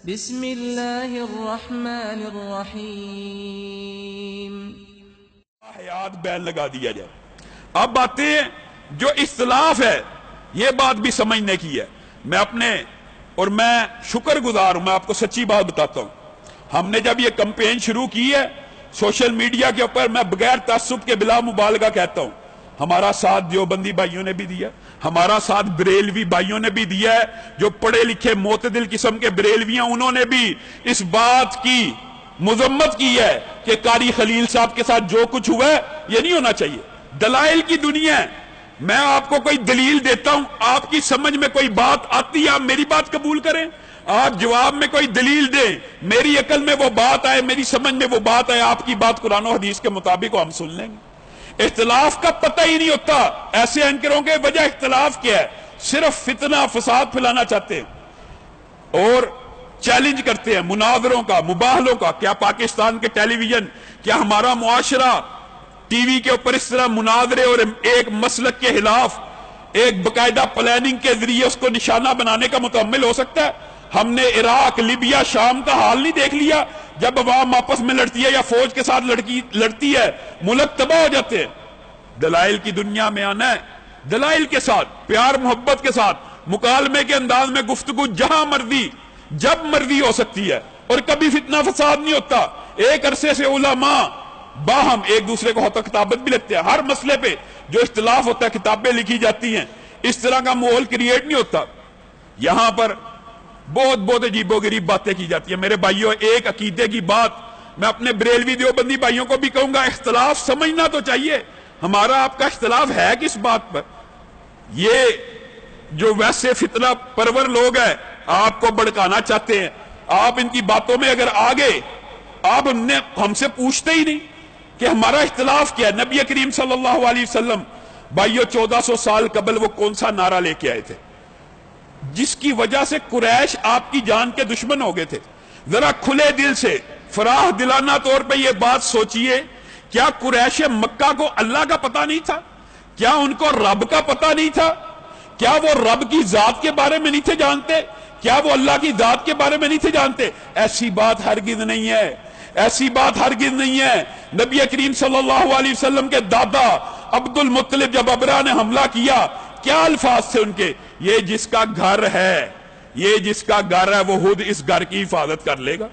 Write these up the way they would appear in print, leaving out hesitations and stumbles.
بسم اللہ الرحمن الرحیم۔ حیات بیان لگا دیا جائے۔ اب باتیں جو اختلاف ہے یہ بات بھی سمجھنے کی ہے۔ میں شکر گزار ہوں، میں آپ کو سچی بات بتاتا ہوں۔ ہم نے جب یہ کمپین شروع کی ہے سوشل میڈیا کے اوپر، میں بغیر تعصب کے بلا مبالغہ کہتا ہوں، ہمارا ساتھ دیوبندی بھائیوں نے بھی دیا، ہمارا ساتھ بریلوی بھائیوں نے بھی دیا ہے، جو پڑھے لکھے معتدل قسم کے بریلوی ہیں انہوں نے بھی اس بات کی مذمت کی ہے کہ قاری خلیل صاحب کے ساتھ جو کچھ ہوا ہے یہ نہیں ہونا چاہیے۔ دلائل کی دنیا ہے، میں آپ کو کوئی دلیل دیتا ہوں، آپ کی سمجھ میں کوئی بات آتی ہے آپ میری بات قبول کریں، آپ جواب میں کوئی دلیل دیں، میری عقل میں وہ بات آئے، میری سمجھ میں وہ بات آئے، آپ کی بات قرآن و حدیث کے مطابق ہم سن لیں گے۔ اختلاف کا پتہ ہی نہیں ہوتا، ایسے اینکروں کے وجہ اختلاف کیا ہے، صرف فتنہ فساد پھیلانا چاہتے ہیں اور چیلنج کرتے ہیں مناظروں کا، مباحلوں کا۔ کیا پاکستان کے ٹیلی ویژن، کیا ہمارا معاشرہ ٹی وی کے اوپر اس طرح مناظرے اور ایک مسلک کے خلاف ایک باقاعدہ پلاننگ کے ذریعے اس کو نشانہ بنانے کا متحمل ہو سکتا ہے؟ ہم نے عراق، لیبیا، شام کا حال نہیں دیکھ لیا؟ جب عوام آپس میں لڑتی ہے یا فوج کے ساتھ لڑتی ہے ملک تباہ ہو جاتے ہیں۔ دلائل کی دنیا میں آنا ہے، دلائل کے ساتھ، پیار محبت کے ساتھ، مکالمے کے انداز میں گفتگو جہاں مرضی جب مرضی ہو سکتی ہے، اور کبھی فتنہ فساد نہیں ہوتا۔ ایک عرصے سے علماء باہم ایک دوسرے کو خطا خطابت بھی لگتے ہیں، ہر مسئلے پہ جو اختلاف ہوتا ہے کتابیں لکھی جاتی ہیں، اس طرح کا ماحول کریٹ نہیں ہوتا۔ یہاں پر بہت عجیب و غریب باتیں کی جاتی ہیں۔ میرے بھائیوں، ایک عقیدے کی بات میں اپنے بریلوی دیوبندی بھائیوں کو بھی کہوں گا، اختلاف سمجھنا تو چاہیے، ہمارا آپ کا اختلاف ہے کس بات پر؟ یہ جو ویسے فتنہ پرور لوگ ہیں آپ کو بھڑکانا چاہتے ہیں، آپ ان کی باتوں میں اگر آگے آپ ہم سے پوچھتے ہی نہیں کہ ہمارا اختلاف کیا ہے۔ نبی کریم صلی اللہ علیہ وسلم بھائیو 1400 سال قبل وہ کون سا نعرہ لے کے آئے تھے جس کی وجہ سے قریش آپ کی جان کے دشمن ہو گئے تھے؟ ذرا کھلے دل سے فراخ دلانہ طور پہ یہ بات سوچئے، کیا قریش مکہ کو اللہ کا پتہ نہیں تھا؟ کیا ان کو رب کا پتہ نہیں تھا؟ کیا وہ رب کی ذات کے بارے میں نہیں تھے جانتے؟ کیا وہ اللہ کی ذات کے بارے میں نہیں تھے جانتے؟ ایسی بات ہرگز نہیں ہے، ایسی بات ہرگز نہیں ہے۔ نبی کریم صلی اللہ علیہ وسلم کے دادا عبد المطلب جب ابرہ نے حملہ کیا، کیا الفاظ تھے ان کے؟ یہ جس کا گھر ہے، یہ جس کا گھر ہے وہ خود اس گھر کی حفاظت کر لے گا۔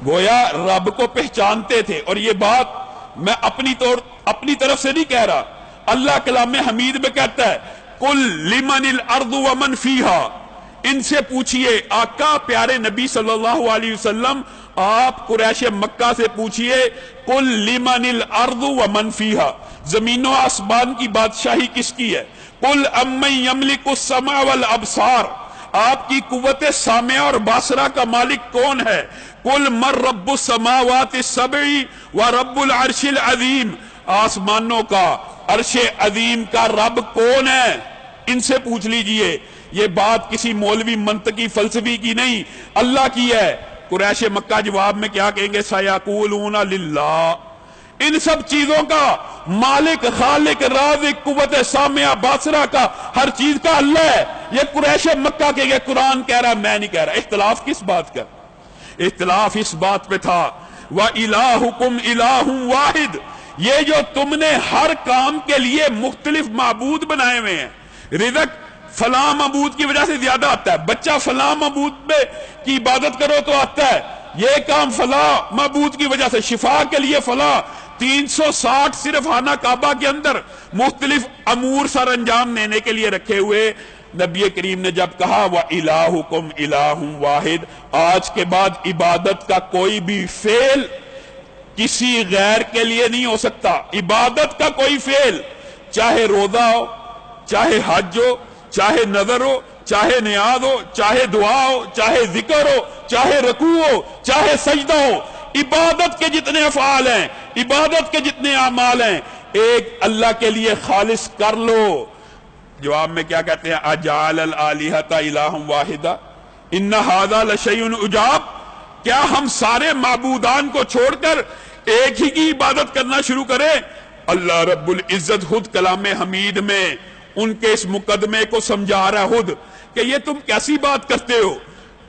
گویا رب کو پہچانتے تھے، اور یہ بات میں اپنی طرف سے نہیں کہہ رہا، اللہ کلام حمید میں کہتا ہے قل لمن الارض ومن فیہا، ان سے پوچھئے، آقا پیارے نبی صلی اللہ علیہ وسلم آپ قریش مکہ سے پوچھئے، قل لمن الارض ومن فیہا، زمین و آسمان کی بادشاہی کس کی ہے؟ قل امن یملک السمع والابصار، آپ کی قوت سامعہ اور باصرہ کا مالک کون ہے؟ قل من رب السماوات السبع ورب العرش العظیم، آسمانوں کا، عرش عظیم کا رب کون ہے؟ ان سے پوچھ لیجئے۔ یہ بات کسی مولوی منطقی فلسفی کی نہیں، اللہ کی ہے۔ قریش مکہ جواب میں کیا کہیں گے؟ سیقولون للہ، ان سب چیزوں کا مالک، خالق، رازق، قوت سامعہ باصرہ کا، ہر چیز کا اللہ ہے۔ یہ قریش مکہ کہیں گے، قرآن کہہ رہا میں نہیں کہہ رہا۔ اختلاف کس بات کا؟ اختلاف اس بات پہ تھا وَإِلَٰهُكُمْ إِلَٰهٌ وَاحِدٌ، یہ جو تم نے ہر کام کے لیے مختلف معبود بنائے ہوئے ہیں، رزق فلاں معبود کی وجہ سے زیادہ آتا ہے، بچہ فلاں معبود کی عبادت کرو تو آتا ہے، یہ کام فلاں معبود کی وجہ سے، شفا کے لیے فلاں، 360 صرف خانہ کعبہ کے اندر مختلف امور سر انجام دینے کے لیے رکھے ہوئے۔ نبی کریم نے جب کہا وَإِلَٰهُكُمْ إِلَٰهٌ وَاحِدٌ، آج کے بعد عبادت کا کوئی بھی فعل کسی غیر کے لیے نہیں ہو سکتا۔ عبادت کا کوئی فعل، چاہے روزہ ہو، چاہے حج ہو، چاہے نظر ہو، چاہے نیاز ہو، چاہے دعا ہو، چاہے ذکر ہو، چاہے رکوع ہو، چاہے سجدہ ہو، عبادت کے جتنے افعال ہیں، عبادت کے جتنے اعمال ہیں، ایک اللہ کے لیے خالص کر لو۔ جواب میں کیا کہتے ہیں؟ اجعل الآلہۃ الہا واحدا ان ھذا لشیء عجاب، کیا ہم سارے معبودان کو چھوڑ کر ایک ہی کی عبادت کرنا شروع کریں؟ اللہ رب العزت خود کلام حمید میں ان کے اس مقدمے کو سمجھا رہا خود کہ یہ تم کیسی بات کرتے ہو؟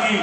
3,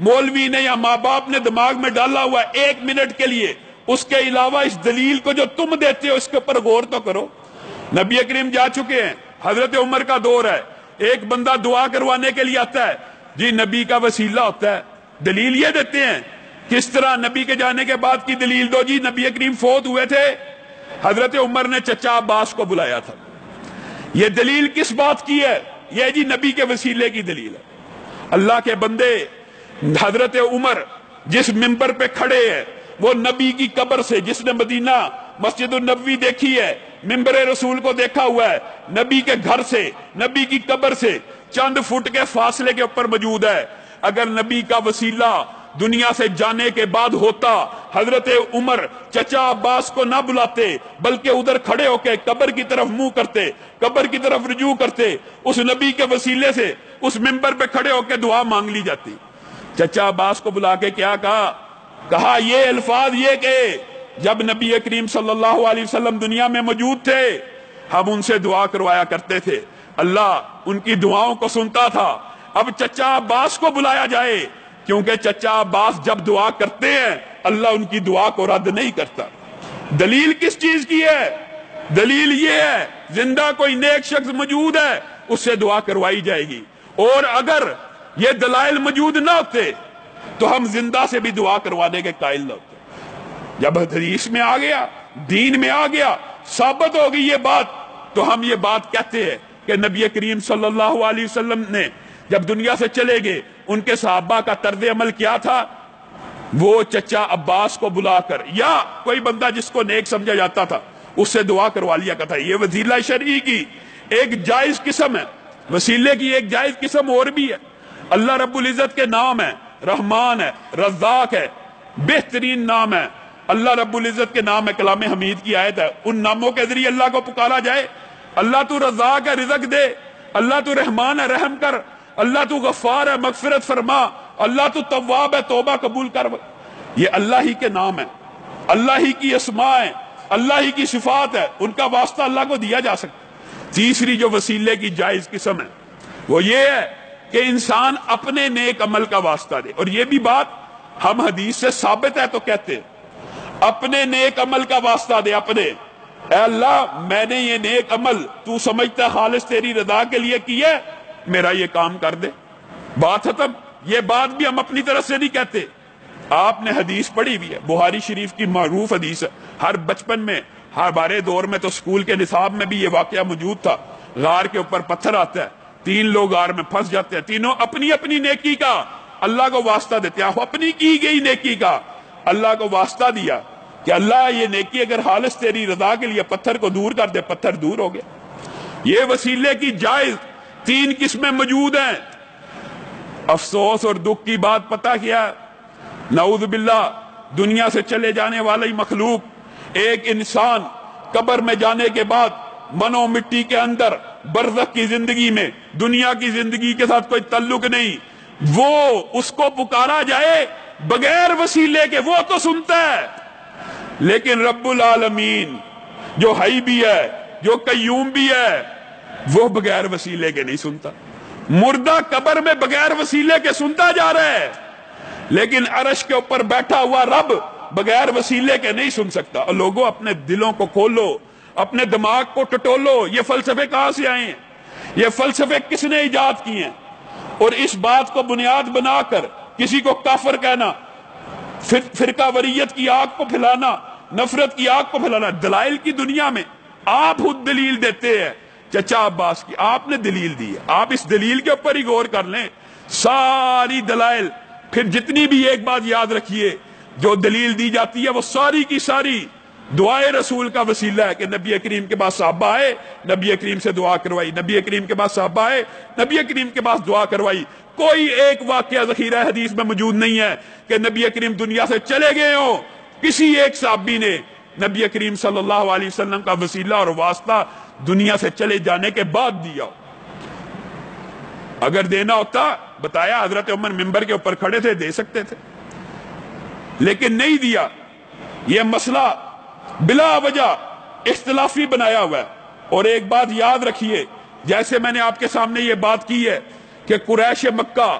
مولوی نے یا ماں باپ نے دماغ میں ڈالا ہوا ہے 1 منٹ کے لیے، اس کے علاوہ اس دلیل کو جو تم دیتے ہو اس کے اوپر غور تو کرو۔ نبی کریم جا چکے ہیں، حضرت عمر کا دور ہے، ایک بندہ دعا کروانے کے لیے آتا ہے، جی نبی کا وسیلہ ہوتا ہے، دلیل یہ دیتے ہیں۔ کس طرح نبی کے جانے کے بعد کی دلیل دو، جی نبی کریم فوت ہوئے تھے، حضرت عمر نے چچا عباس کو بلایا تھا، یہ دلیل کس بات کی ہے؟ یہ جی نبی کے وسیلے کی دلیل ہے۔ اللہ کے بندے، حضرت عمر جس منبر پہ کھڑے ہیں وہ نبی کی قبر سے، جس نے مدینہ مسجد النبوی دیکھی ہے، منبر رسول کو دیکھا ہوا ہے، نبی کے گھر سے، نبی کی قبر سے چند فٹ کے فاصلے کے اوپر موجود ہے۔ اگر نبی کا وسیلہ دنیا سے جانے کے بعد ہوتا، حضرت عمر چچا عباس کو نہ بلاتے بلکہ ادھر کھڑے ہو کے قبر کی طرف منہ کرتے، قبر کی طرف رجوع کرتے، اس نبی کے وسیلے سے اس منبر پہ کھڑے ہو کے دعا مانگ لی جاتی۔ چچا عباس کو بلا کے کیا کہا یہ الفاظ یہ کہ جب نبی کریم صلی اللہ علیہ وسلم دنیا میں موجود تھے ہم ان سے دعا کروایا کرتے تھے، اللہ ان کی دعاؤں کو سنتا تھا۔ اب چچا عباس کو بلایا جائے کیونکہ چچا عباس جب دعا کرتے ہیں اللہ ان کی دعا کو رد نہیں کرتا۔ دلیل کس چیز کی ہے؟ دلیل یہ ہے زندہ کوئی نیک شخص موجود ہے اس سے دعا کروائی جائے گی، اور اگر یہ دلائل موجود نہ ہوتے تو ہم زندہ سے بھی دعا کروانے کے قائل نہ ہوتے۔ جب حدیث میں آ گیا، دین میں آ گیا، ثابت ہو گئی یہ بات، تو ہم یہ بات کہتے ہیں کہ نبی کریم صلی اللہ علیہ وسلم نے جب دنیا سے چلے گئے ان کے صحابہ کا طرز عمل کیا تھا؟ وہ چچا عباس کو بلا کر یا کوئی بندہ جس کو نیک سمجھا جاتا تھا اس سے دعا کروا لیا کرتا۔ یہ وسیلہ شرعی کی ایک جائز قسم ہے، وسیلے کی ایک جائز قسم اور بھی ہے۔ اللہ رب العزت کے نام ہے، رحمان ہے، رزاق ہے، بہترین نام ہے۔ اللہ رب العزت کے نام ہے، کلام حمید کی آیت ہے، ان ناموں کے ذریعے اللہ کو پکارا جائے۔ اللہ تو رزاق ہے، رزق دے، اللہ تو رحمان ہے، رحم کر، اللہ تو غفار ہے، مغفرت فرما، اللہ تو تواب ہے، توبہ قبول کر۔ یہ اللہ ہی کے نام ہے، اللہ ہی کی اسماء ہیں، اللہ ہی کی صفات ہے، ان کا واسطہ اللہ کو دیا جا سکتا۔ تیسری جو وسیلے کی جائز قسم ہے وہ یہ ہے کہ انسان اپنے نیک عمل کا واسطہ دے، اور یہ بھی بات ہم حدیث سے ثابت ہے تو کہتے ہیں اپنے نیک عمل کا واسطہ دے، اپنے، اے اللہ میں نے یہ نیک عمل تو سمجھتا خالص تیری رضا کے لیے کیا ہے، میرا یہ کام کر دے، بات ختم۔ یہ بات بھی ہم اپنی طرف سے نہیں کہتے، آپ نے حدیث پڑھی بھی ہے، بخاری شریف کی معروف حدیث ہے، ہر بچپن میں ہمارے دور میں تو اسکول کے نصاب میں بھی یہ واقعہ موجود تھا، غار کے اوپر پتھر آتا ہے، 3 لوگ غار میں پھنس جاتے ہیں، تینوں اپنی اپنی نیکی کا اللہ کو واسطہ دیتے ہیں، اپنی کی گئی نیکی کا اللہ کو واسطہ دیا کہ اللہ یہ نیکی اگر خالص تیری رضا کے لیے پتھر کو دور کر دے، پتھر دور ہو گیا۔ یہ وسیلے کی جائز 3 قسمیں موجود ہیں۔ افسوس اور دکھ کی بات پتہ کیا ہے؟ نعوذ باللہ دنیا سے چلے جانے والی مخلوق، ایک انسان قبر میں جانے کے بعد منو مٹی کے اندر برزخ کی زندگی میں دنیا کی زندگی کے ساتھ کوئی تعلق نہیں، وہ اس کو پکارا جائے بغیر وسیلے کے وہ تو سنتا ہے، لیکن رب العالمین جو حی بھی ہے، جو قیوم بھی ہے، وہ بغیر وسیلے کے نہیں سنتا۔ مردہ قبر میں بغیر وسیلے کے سنتا جا رہا ہے، لیکن عرش کے اوپر بیٹھا ہوا رب بغیر وسیلے کے نہیں سن سکتا۔ اور لوگوں اپنے دلوں کو کھولو، اپنے دماغ کو ٹٹولو، یہ فلسفے کہاں سے آئے ہیں؟ یہ فلسفے کس نے ایجاد کیے ہیں؟ اور اس بات کو بنیاد بنا کر کسی کو کافر کہنا، فرقہ وریت کی آگ کو پھیلانا، نفرت کی آگ کو پھیلانا۔ دلائل کی دنیا میں آپ خود دلیل دیتے ہیں، چچا عباس کی آپ نے دلیل دی ہے، آپ اس دلیل کے اوپر ہی غور کر لیں، ساری دلائل۔ پھر جتنی بھی ایک بات یاد رکھیے، جو دلیل دی جاتی ہے وہ ساری کی ساری دعائے رسول کا وسیلہ ہے کہ نبی کریم کے پاس صحابہ آئے، نبی کریم سے دعا کروائی، نبی کریم کے پاس صحابہ آئے، نبی کریم کے پاس دعا کروائی۔ کوئی ایک واقعہ ذخیرہ حدیث میں موجود نہیں ہے کہ نبی کریم دنیا سے چلے گئے ہوں کسی ایک صحابی نے نبی کریم صلی اللہ علیہ وسلم کا وسیلہ اور واسطہ دنیا سے چلے جانے کے بعد دیا ہو۔ اگر دینا ہوتا بتایا، حضرت عمر منبر کے اوپر کھڑے تھے، دے سکتے تھے، لیکن نہیں دیا۔ یہ مسئلہ بلا وجہ اختلافی بنایا ہوا ہے۔ اور ایک بات یاد رکھیے، جیسے میں نے آپ کے سامنے یہ بات کی ہے کہ قریش مکہ،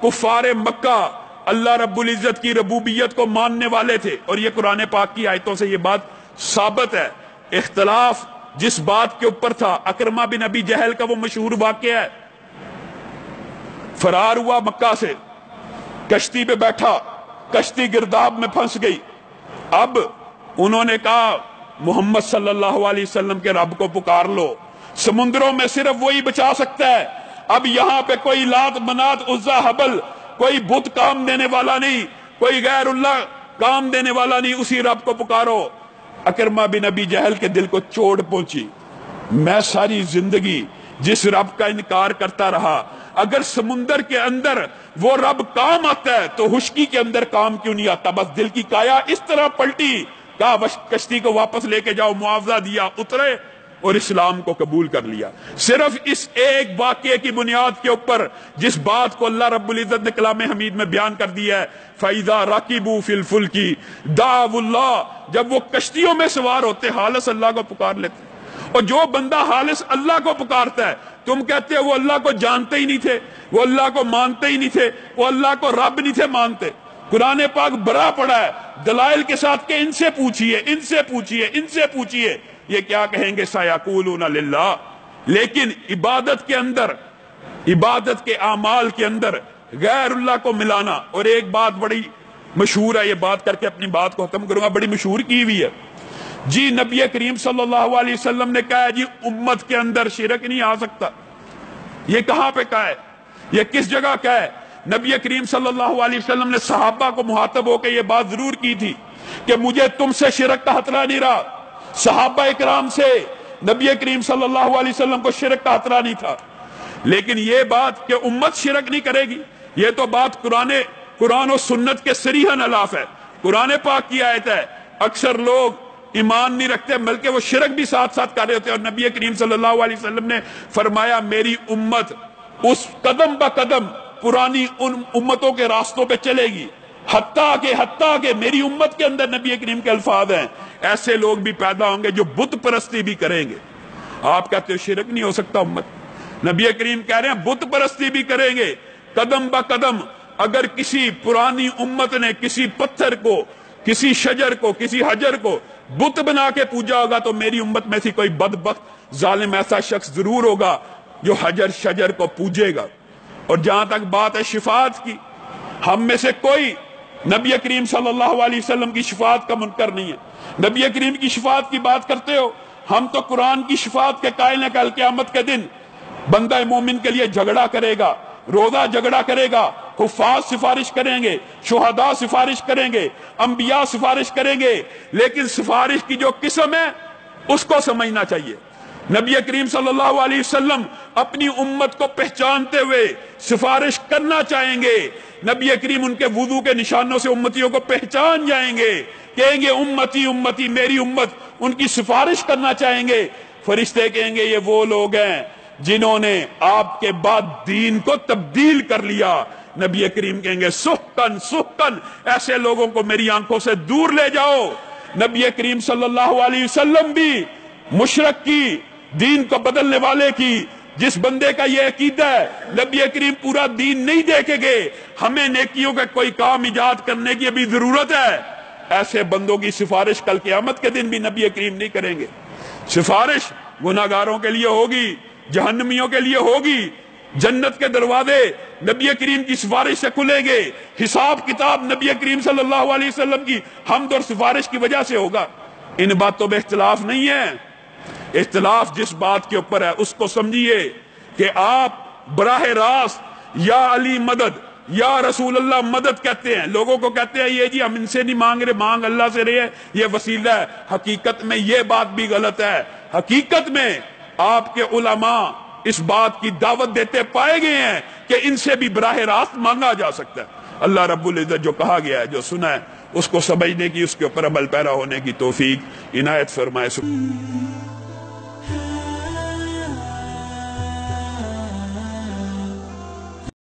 کفار مکہ اللہ رب العزت کی ربوبیت کو ماننے والے تھے، اور یہ قرآن پاک کی آیتوں سے یہ بات ثابت ہے۔ اختلاف جس بات کے اوپر تھا، اکرمہ بن ابی جہل کا وہ مشہور واقعہ ہے، فرار ہوا مکہ سے، کشتی پہ بیٹھا، کشتی گرداب میں پھنس گئی۔ اب انہوں نے کہا محمد صلی اللہ علیہ وسلم کے رب کو پکار لو، سمندروں میں صرف وہی بچا سکتا ہے۔ اب یہاں پہ کوئی لات منات عزا حبل، کوئی بت کام دینے والا نہیں، کوئی غیر اللہ کام دینے والا نہیں، اسی رب کو پکارو۔ اکرمہ بن ابی جہل کے دل کو چوٹ پہنچی، میں ساری زندگی جس رب کا انکار کرتا رہا، اگر سمندر کے اندر وہ رب کام آتا ہے تو خشکی کے اندر کام کیوں نہیں آتا؟ بس دل کی کایا اس طرح پلٹی، کہا کشتی کو واپس لے کے جاؤ، معاوضہ دیا، اترے اور اسلام کو قبول کر لیا۔ صرف اس ایک واقعے کی بنیاد کے اوپر، جس بات کو اللہ رب العزت نے کلام حمید میں بیان کر دیا ہے، فَإِذَا رَكِبُوا فِي الْفُلْكِ دَعَوُا اللَّهَ، جب وہ کشتیوں میں سوار ہوتے خالص اللہ کو پکار لیتے۔ اور جو بندہ خالص اللہ کو پکارتا ہے، تم کہتے ہو وہ اللہ کو جانتے ہی نہیں تھے، وہ اللہ کو مانتے ہی نہیں تھے، وہ اللہ کو رب نہیں تھے مانتے۔ قرآن پاک بڑا پڑا ہے دلائل کے ساتھ کہ ان سے پوچھئے، ان سے پوچھئے، ان سے پوچھئے، یہ کیا کہیں گے؟ سَيَقُولُونَ لِلَّهِ۔ لیکن عبادت کے اندر، عبادت کے اعمال کے اندر غیر اللہ کو ملانا، اور ایک بات بڑی مشہور ہے، یہ بات کر کے اپنی بات کو ختم کروں گا، بڑی مشہور کی ہوئی ہے جی، نبی کریم صلی اللہ علیہ وسلم نے کہا ہے جی امت کے اندر شرک نہیں آ سکتا۔ یہ کہاں پہ کہا ہے؟ یہ کس جگہ کہا ہے؟ نبی کریم صلی اللہ علیہ وسلم نے صحابہ کو مخاطب ہو کے یہ بات ضرور کی تھی کہ مجھے تم سے شرک کا خطرہ نہیں رہا۔ صحابہ اکرام سے نبی کریم صلی اللہ علیہ وسلم کو شرک کا خطرہ نہیں تھا، لیکن یہ بات کہ امت شرک نہیں کرے گی، یہ تو بات قرآن و سنت کے صریحاً خلاف ہے۔ قرآن پاک کی آیت ہے، اکثر لوگ ایمان نہیں رکھتے بلکہ وہ شرک بھی ساتھ ساتھ کر رہے ہوتے ہیں، اور نبی کریم صلی اللہ علیہ وسلم نے فرمایا میری امت اس قدم با قدم پرانی ان امتوں کے راستوں پہ چلے گی، حتیٰ کہ میری امت کے اندر، نبی کریم کے الفاظ ہیں، ایسے لوگ بھی پیدا ہوں گے جو بت پرستی بھی کریں گے۔ آپ کہتے ہو شرک نہیں ہو سکتا امت، نبی کریم کہہ رہے ہیں بت پرستی بھی کریں گے قدم با قدم۔ اگر کسی پرانی امت نے کسی پتھر کو، کسی شجر کو، کسی حجر کو بت بنا کے پوجا ہوگا تو میری امت میں سے کوئی بدبخت ظالم ایسا شخص ضرور ہوگا جو حجر شجر کو پوجے گا۔ اور جہاں تک بات ہے شفاعت کی، ہم میں سے کوئی نبی کریم صلی اللہ علیہ وسلم کی شفاعت کا منکر نہیں ہے۔ نبی کریم کی شفاعت کی بات کرتے ہو، ہم تو قرآن کی شفاعت کے قائل ہیں۔ کل قیامت کے دن بندہ مومن کے لیے جھگڑا کرے گا، روزہ جھگڑا کرے گا، حفاظ سفارش کریں گے، شہداء سفارش کریں گے، انبیاء سفارش کریں گے، لیکن سفارش کی جو قسم ہے اس کو سمجھنا چاہیے۔ نبی کریم صلی اللہ علیہ وسلم اپنی امت کو پہچانتے ہوئے سفارش کرنا چاہیں گے۔ نبی کریم ان کے وضو کے نشانوں سے امتیوں کو پہچان جائیں گے، کہیں گے امتی امتی، میری امت، ان کی سفارش کرنا چاہیں گے۔ فرشتے کہیں گے یہ وہ لوگ ہیں جنہوں نے آپ کے بعد دین کو تبدیل کر لیا۔ نبی کریم کہیں گے سحقن سحقن، ایسے لوگوں کو میری آنکھوں سے دور لے جاؤ۔ نبی کریم صلی اللہ علیہ وسلم بھی مشرک کی، دین کو بدلنے والے کی، جس بندے کا یہ عقیدہ ہے، نبی کریم پورا دین نہیں دیکھیں گے، ہمیں نیکیوں کا کوئی کام ایجاد کرنے کی ابھی ضرورت ہے، ایسے بندوں کی سفارش کل قیامت کے دن بھی نبی کریم نہیں کریں گے۔ سفارش گناہگاروں کے لیے ہوگی، جہنمیوں کے لیے ہوگی، جنت کے دروازے نبی کریم کی سفارش سے کھلیں گے، حساب کتاب نبی کریم صلی اللہ علیہ وسلم کی حمد اور سفارش کی وجہ سے ہوگا۔ ان باتوں میں اختلاف نہیں ہے۔ اختلاف جس بات کے اوپر ہے اس کو سمجھیے کہ آپ براہ راست یا علی مدد، یا رسول اللہ مدد کہتے ہیں، لوگوں کو کہتے ہیں یہ جی ہم ان سے نہیں مانگ رہے، مانگ اللہ سے رہے، یہ وسیلہ ہے۔ حقیقت میں یہ بات بھی غلط ہے۔ حقیقت میں آپ کے علماء اس بات کی دعوت دیتے پائے گئے ہیں کہ ان سے بھی براہ راست مانگا جا سکتا ہے۔ اللہ رب العزت جو کہا گیا ہے، جو سنا ہے، اس کو سمجھنے کی، اس کے اوپر عمل پیرا ہونے کی توفیق عنایت فرمائے۔